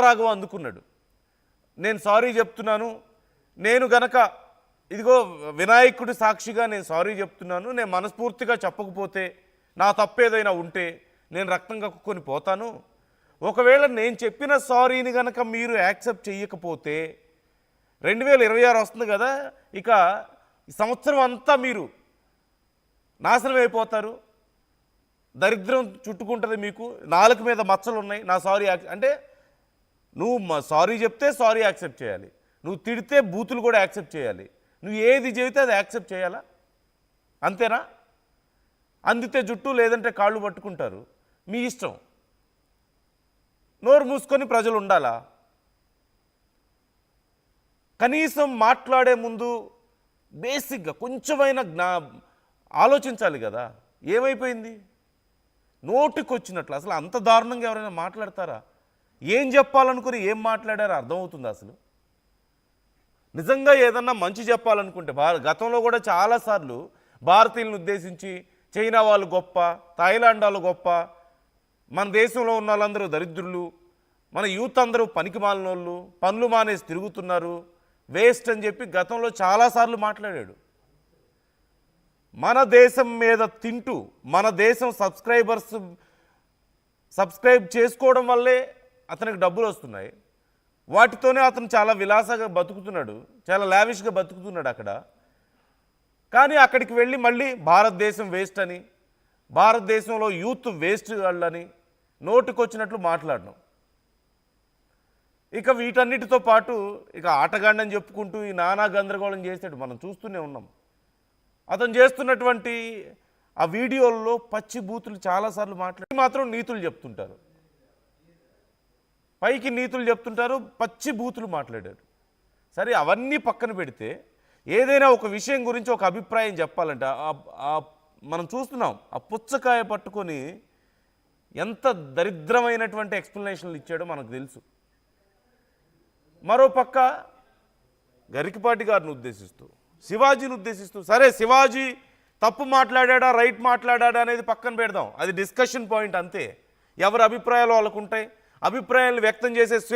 రాఘవ అందుకున్నాడు. నేను సారీ చెప్తున్నాను, నేను గనక ఇదిగో వినాయకుడి సాక్షిగా నేను సారీ చెప్తున్నాను, నేను మనస్ఫూర్తిగా చెప్పకపోతే నా తప్పేదైనా ఉంటే నేను రక్తం కక్కుకొని పోతాను. ఒకవేళ నేను చెప్పిన సారీని గనక మీరు యాక్సెప్ట్ చేయకపోతే 2026 వస్తుంది కదా, ఇక సంవత్సరం అంతా మీరు నాశనం అయిపోతారు, దరిద్రం చుట్టుకుంటుంది, మీకు నాలుక మీద మచ్చలు ఉన్నాయి, నా సారీ అంటే నువ్వు సారీ చెప్తే సారీ యాక్సెప్ట్ చేయాలి, నువ్వు తిడితే బూతులు కూడా యాక్సెప్ట్ చేయాలి, నువ్వు ఏది చెబితే అది యాక్సెప్ట్ చేయాలా, అంతేనా? అందితే జుట్టు లేదంటే కాళ్ళు పట్టుకుంటారు, మీ ఇష్టం. నోరు మూసుకొని ప్రజలు ఉండాలా? కనీసం మాట్లాడే ముందు బేసిక్గా కొంచెమైనా ఆలోచించాలి కదా. ఏమైపోయింది? నోటికొచ్చినట్లు. అసలు అంత దారుణంగా ఎవరైనా మాట్లాడతారా? ఏం చెప్పాలనుకుని ఏం మాట్లాడారో అర్థమవుతుంది అసలు. నిజంగా ఏదన్నా మంచి చెప్పాలనుకుంటే గతంలో కూడా చాలాసార్లు భారతీయులను ఉద్దేశించి చైనా వాళ్ళు గొప్ప, థాయిలాండ్ వాళ్ళు గొప్ప, మన దేశంలో ఉన్న వాళ్ళందరూ దరిద్రులు, మన యూత్ అందరూ పనికి మాలిన వాళ్ళు, పనులు మానేసి తిరుగుతున్నారు, వేస్ట్ అని చెప్పి గతంలో చాలాసార్లు మాట్లాడాడు. మన దేశం మీద తింటూ మన దేశం సబ్స్క్రైబ్ చేసుకోవడం వల్లే అతనికి డబ్బులు వస్తున్నాయి, వాటితోనే అతను చాలా విలాసంగా బతుకుతున్నాడు, చాలా లావిష్గా బతుకుతున్నాడు అక్కడ. కానీ అక్కడికి వెళ్ళి మళ్ళీ భారతదేశం వేస్ట్ అని, భారతదేశంలో యూత్ వేస్ట్ వాళ్ళని నోటికొచ్చినట్లు మాట్లాడడం. ఇక వీటన్నిటితో పాటు ఇక ఆటగాండని చెప్పుకుంటూ ఈ నానా గందరగోళం చేసాడు, మనం చూస్తూనే ఉన్నాం. అతను చేస్తున్నటువంటి ఆ వీడియోల్లో పచ్చి బూతులు చాలాసార్లు మాత్రం నీతులు చెప్తుంటారు, పైకి నీతులు చెప్తుంటారు, పచ్చి బూతులు మాట్లాడారు. సరే, అవన్నీ పక్కన పెడితే ఏదైనా ఒక విషయం గురించి ఒక అభిప్రాయం చెప్పాలంటే మనం చూస్తున్నాం, ఆ పుచ్చకాయ పట్టుకొని ఎంత దరిద్రమైనటువంటి ఎక్స్ప్లెనేషన్లు ఇచ్చాడో మనకు తెలుసు. మరోపక్క గరికపాటి గారిని ఉద్దేశిస్తూ, శివాజీని ఉద్దేశిస్తూ, సరే శివాజీ తప్పు మాట్లాడా రైట్ మాట్లాడా అనేది పక్కన పెడదాం, అది డిస్కషన్ పాయింట్ అంతే. ఎవరి అభిప్రాయాలు వాళ్ళకు ఉంటాయి, అభిప్రాయాలు వ్యక్తం చేసే